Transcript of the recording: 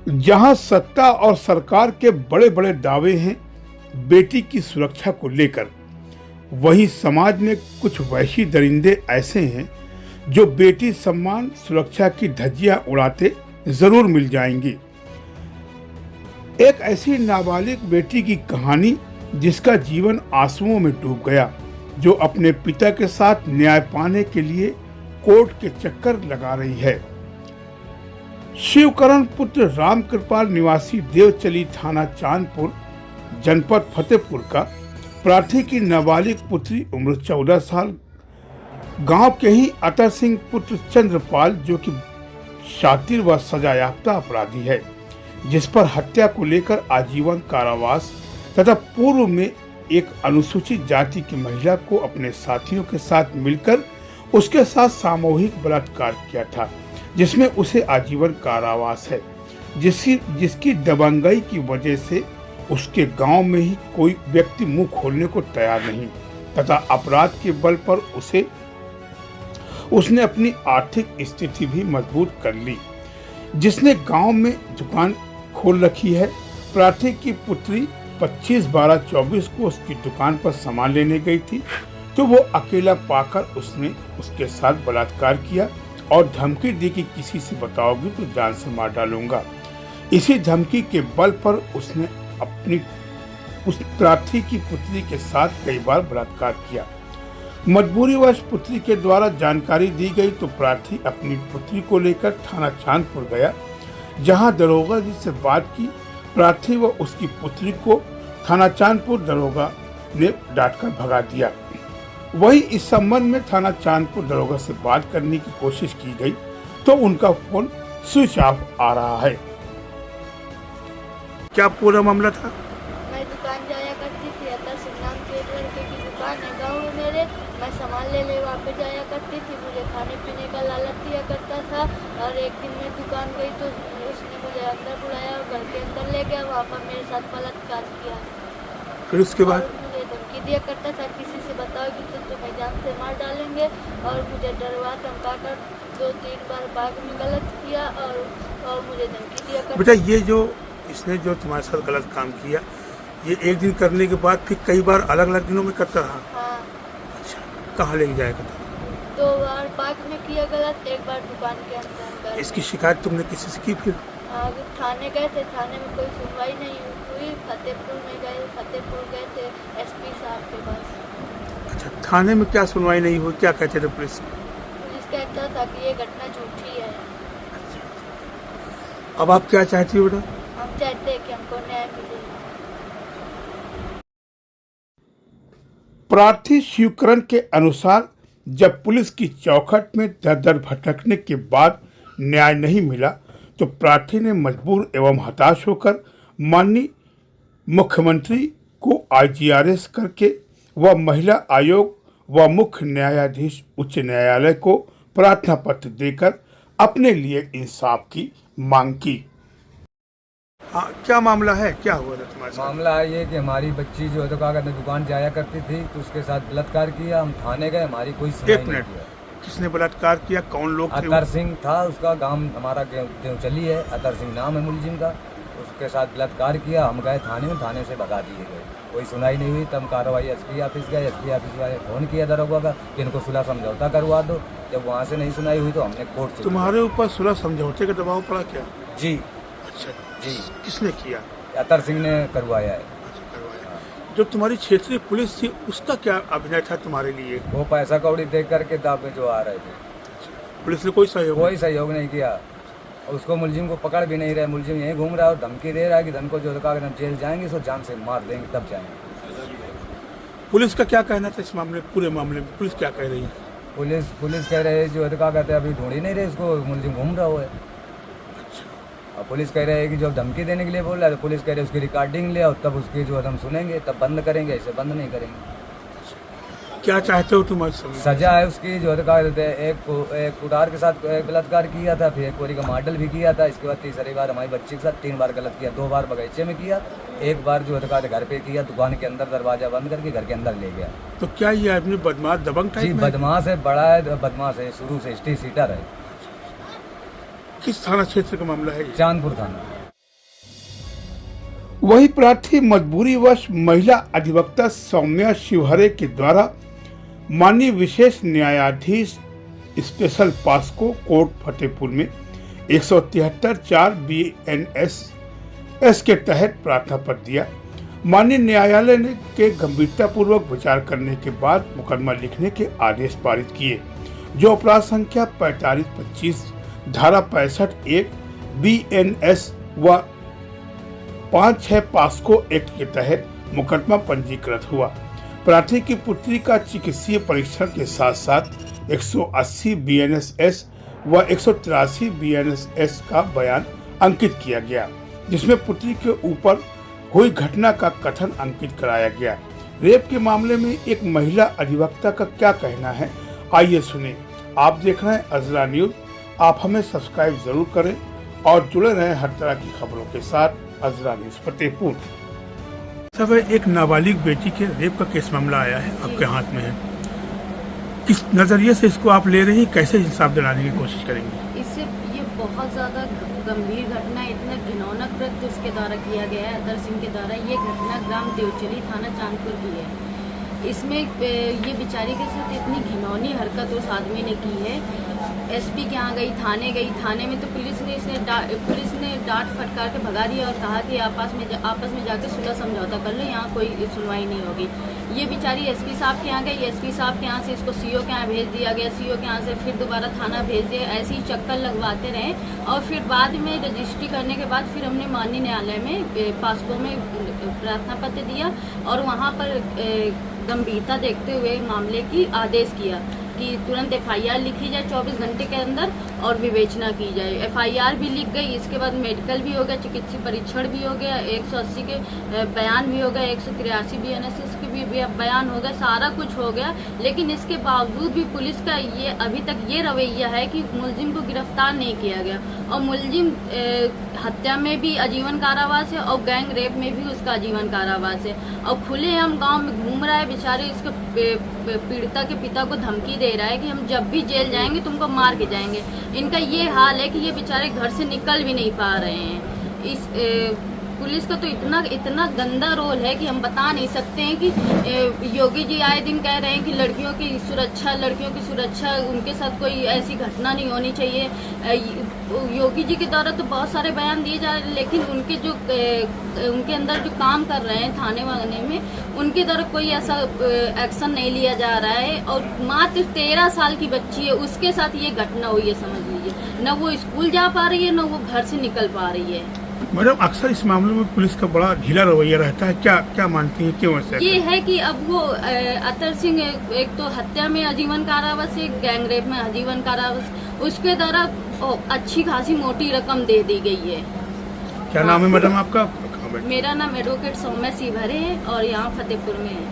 जहां सत्ता और सरकार के बड़े बड़े दावे हैं बेटी की सुरक्षा को लेकर, वहीं समाज में कुछ वैशी दरिंदे ऐसे हैं जो बेटी सम्मान सुरक्षा की धज्जियां उड़ाते जरूर मिल जाएंगी। एक ऐसी नाबालिग बेटी की कहानी जिसका जीवन आंसुओं में डूब गया, जो अपने पिता के साथ न्याय पाने के लिए कोर्ट के चक्कर लगा रही है। शिवकरण पुत्र रामकृपाल निवासी देवचली थाना चांदपुर जनपद फतेहपुर का प्रार्थी की नाबालिग पुत्री उम्र 14 साल गांव के ही अतर सिंह पुत्र चंद्रपाल, जो कि शातिर व सजायाफ्ता अपराधी है, जिस पर हत्या को लेकर आजीवन कारावास तथा पूर्व में एक अनुसूचित जाति की महिला को अपने साथियों के साथ मिलकर उसके साथ सामूहिक बलात्कार किया था, जिसमें उसे आजीवन कारावास है। जिसकी दबंगई की वजह से उसके गांव में ही कोई व्यक्ति मुंह खोलने को तैयार नहीं तथा अपराध के बल पर उसने अपनी आर्थिक स्थिति भी मजबूत कर ली, जिसने गांव में दुकान खोल रखी है। प्रार्थी की पुत्री 25/12/24 को उसकी दुकान पर सामान लेने गई थी, तो वो अकेला पाकर उसने उसके साथ बलात्कार किया और धमकी दी कि किसी से बताओगी तो जान से मार डालूंगा। इसी धमकी के बल पर उसने उस प्रार्थी की पुत्री के साथ कई बार बलात्कार किया। मजबूरीवश पुत्री के द्वारा जानकारी दी गई तो प्रार्थी अपनी पुत्री को लेकर थाना चांदपुर गया, जहां दरोगा जी से बात की। प्रार्थी व उसकी पुत्री को थाना चांदपुर दरोगा ने डांटकर भगा दिया। वहीं इस संबंध में थाना चांदपुर दरोगा से बात करने की कोशिश की गई तो उनका फोन स्विच ऑफ आ रहा है। क्या पूरा मामला था? मैं दुकान जाया करती थी, अतर सिंह नाम के एक लड़के की दुकान है गाँव में मेरे। मैं सामान ले वहाँ पे जाया करती थी, मुझे खाने पीने का लालच दिया करता था। और एक दिन मैं दुकान गई तो उसने मुझे अंदर बुलाया और घर के अंदर ले गया, वहाँ पर मेरे साथ बलात्कार किया। फिर उसके बाद मुझे धमकी दिया करता था, किसी से बताओगी तो तुम्हें जान से मार डालेंगे, और मुझे डरवा धमका कर 2-3 बार बाग में गलत किया और मुझे धमकी दिया करता। बेटा, ये जो इसने जो तुम्हारे साथ गलत काम किया, ये एक दिन करने के बाद फिर कई बार अलग अलग दिनों में करता रहा? हाँ। अच्छा, कहाँ लेके जाएगा था? 2 बार पार्क में किया गलत, 1 बार दुकान के अंदर। इसकी शिकायत तुमने किसी से की? फिर थाने गए थे, थाने में कोई सुनवाई नहीं हुई। फतेहपुर गए थे एसपी साहब के पास। अच्छा, थाने में क्या सुनवाई नहीं हुई? क्या कहते थे पुलिस? पुलिस कहता था कि ये घटना झूठी है। अब आप क्या चाहती हो बेटा? हम चाहते हैं कि हमको न्याय मिले। प्रार्थी शिवकरण के अनुसार जब पुलिस की चौखट में दर दर भटकने के बाद न्याय नहीं मिला तो प्रार्थी ने मजबूर एवं हताश होकर माननीय मुख्यमंत्री को IGRS करके व महिला आयोग व मुख्य न्यायाधीश उच्च न्यायालय को प्रार्थना पत्र देकर अपने लिए इंसाफ की मांग की। हाँ, क्या मामला है? क्या हुआ था तुम्हारे साथ? मामला है ये कि हमारी बच्ची जो है तो क्या कहते हैं दुकान जाया करती थी, तो उसके साथ बलात्कार किया। हम थाने गए, हमारी कोई सुनवाई नहीं किया। किसने बलात्कार किया? कौन लोग थे? अतर सिंह था, उसका गांव हमारा देवचली है, अतर सिंह नाम है मुलजिम का। उसके साथ बलात्कार किया। हम गए थाने में, थाने से भगा दिए गए, कोई सुनाई नहीं हुई। तब कार्रवाई एसपी ऑफिस गए, एसपी ऑफिस वाले फोन किया दरोगा का कि इनको सुलह समझौता करवा दो। जब वहाँ से नहीं सुनाई हुई तो हमने कोर्ट से। तुम्हारे ऊपर सुलह समझौते का दबाव पड़ा क्या? जी। अच्छा जी। किसने किया? अतर सिंह ने करवाया है। अच्छा, करवाया। जो तुम्हारी क्षेत्रीय पुलिस थी उसका क्या अभिनय था तुम्हारे लिए? वो पैसा कौड़ी देख करके दाव में जो आ रहे थे। पुलिस ने कोई सहयोग नहीं किया। उसको मुलजिम को पकड़ भी नहीं रहे, मुलजिम यहीं घूम रहा है और धमकी दे रहा है कि धन को जो हम जेल जाएंगे सो जान से मार देंगे तब जाएंगे। पुलिस का क्या कहना था इस मामले, पूरे मामले में पुलिस क्या कह रही है? पुलिस कह रहे है जो क्या कहते हैं अभी ढूंढ ही नहीं रहे इसको, मुलजिम घूम रहा है। और पुलिस कह रहे है कि जो धमकी देने के लिए बोल रहा है तो पुलिस कह रही है उसकी रिकॉर्डिंग ले और तब उसकी जो हम सुनेंगे तब बंद करेंगे, ऐसे बंद नहीं करेंगे। क्या चाहते हो तुम? सजा है उसकी जो क्या कहते हैं एक कुटार के साथ बलात्कार किया था, फिर एक कोरी का मॉडल भी किया था। इसके बाद तीसरी बार हमारी बच्ची के साथ 3 बार गलत किया। 2 बार बगीचे में किया, 1 बार जो है घर पे किया, दुकान के अंदर दरवाजा बंद करके घर के अंदर ले गया। तो क्या ये आदमी बदमाश दबंग टाइप? जी, बदमाश है, बड़ा है, बदमाश है, शुरू से स्टी सीटर है। किस थाना क्षेत्र का मामला है? चांदपुर थाना। वही प्रार्थी मजबूरीवश महिला अधिवक्ता सौम्या शिवहरे के द्वारा माननीय विशेष न्यायाधीश स्पेशल पास्को कोर्ट फतेहपुर में 173(4) BNS के तहत प्रार्थना पत्र दिया। माननीय न्यायालय ने के गंभीरतापूर्वक विचार करने के बाद मुकदमा लिखने के आदेश पारित किए, जो अपराध संख्या 4525 धारा 65(1) BNS व 5(6) पास्को एक्ट के तहत मुकदमा पंजीकृत हुआ। प्रार्थी की पुत्री का चिकित्सीय परीक्षण के साथ साथ 180 BNS व 183 BNS का बयान अंकित किया गया, जिसमें पुत्री के ऊपर हुई घटना का कथन अंकित कराया गया। रेप के मामले में एक महिला अधिवक्ता का क्या कहना है, आइए सुने। आप देख रहे हैं अजरा न्यूज। आप हमें सब्सक्राइब जरूर करें और जुड़े रहें हर तरह की खबरों के साथ। अजरा न्यूज फतेहपुर। सब एक नाबालिग बेटी के रेप का केस मामला आया है, आपके हाथ में है। किस नजरिए से इसको आप ले रही हैं, कैसे इंसाफ दिलाने की कोशिश करेंगे? इससे ये बहुत ज़्यादा गंभीर घटना, इतना घिनौना कृत्य उसके द्वारा किया गया है, अतर सिंह के द्वारा। ये घटना ग्राम देवचली थाना चांदपुर की है। इसमें ये बेचारी के साथ इतनी घिनौनी हरकत उस आदमी ने की है। एसपी के यहाँ गई, थाने में तो पुलिस ने डांट फटकार के भगा दिया और कहा कि आपस में जाकर सुलह समझौता कर लो, यहाँ कोई सुनवाई नहीं होगी। ये बेचारी एसपी साहब के यहाँ गई, एसपी साहब के यहाँ से इसको सीओ के यहाँ भेज दिया गया, सीओ के यहाँ से फिर दोबारा थाना भेज दिया। ऐसे ही चक्कर लगवाते रहे और फिर बाद में रजिस्ट्री करने के बाद फिर हमने माननीय न्यायालय में पास्को में प्रार्थना पत्र दिया और वहाँ पर गंभीरता देखते हुए मामले की आदेश किया कि तुरंत एफआईआर लिखी जाए 24 घंटे के अंदर और विवेचना की जाए। एफआईआर भी लिख गई, इसके बाद मेडिकल भी हो गया, चिकित्सीय परीक्षण भी हो गया, 180 के बयान भी हो गया, 183 BNS के भी बयान हो गया, सारा कुछ हो गया। लेकिन इसके बावजूद भी पुलिस का ये अभी तक ये रवैया है कि मुलजिम को गिरफ्तार नहीं किया गया और मुलजिम हत्या में भी आजीवन कारावास है और गैंग रेप में भी उसका आजीवन कारावास है और खुलेआम गांव में घूम रहा है। बेचारे इसको पीड़िता के पिता को धमकी दे रहा है कि हम जब भी जेल जाएंगे तुमको मार के जाएंगे। इनका ये हाल है कि ये बेचारे घर से निकल भी नहीं पा रहे हैं। इस पुलिस का तो इतना गंदा रोल है कि हम बता नहीं सकते हैं कि योगी जी आए दिन कह रहे हैं कि लड़कियों की सुरक्षा उनके साथ कोई ऐसी घटना नहीं होनी चाहिए। योगी जी के द्वारा तो बहुत सारे बयान दिए जा रहे हैं, लेकिन उनके अंदर जो काम कर रहे हैं थाने वाने में, उनके द्वारा कोई ऐसा एक्शन नहीं लिया जा रहा है। और मात्र 13 साल की बच्ची है, उसके साथ ये घटना हुई है, समझ लीजिए। न वो स्कूल जा पा रही है, न वो घर से निकल पा रही है। मैडम, अक्सर इस मामले में पुलिस का बड़ा ढीला रवैया रहता है, क्या मानती है, क्यों ऐसा? ये है कि अब वो अतर सिंह एक तो हत्या में आजीवन कारावास, एक गैंग रेप में आजीवन कारावास, उसके द्वारा अच्छी खासी मोटी रकम दे दी गई है। क्या नाम है मैडम आपका? मेरा नाम एडवोकेट सौम्या शिवहरे है और यहाँ फतेहपुर में है।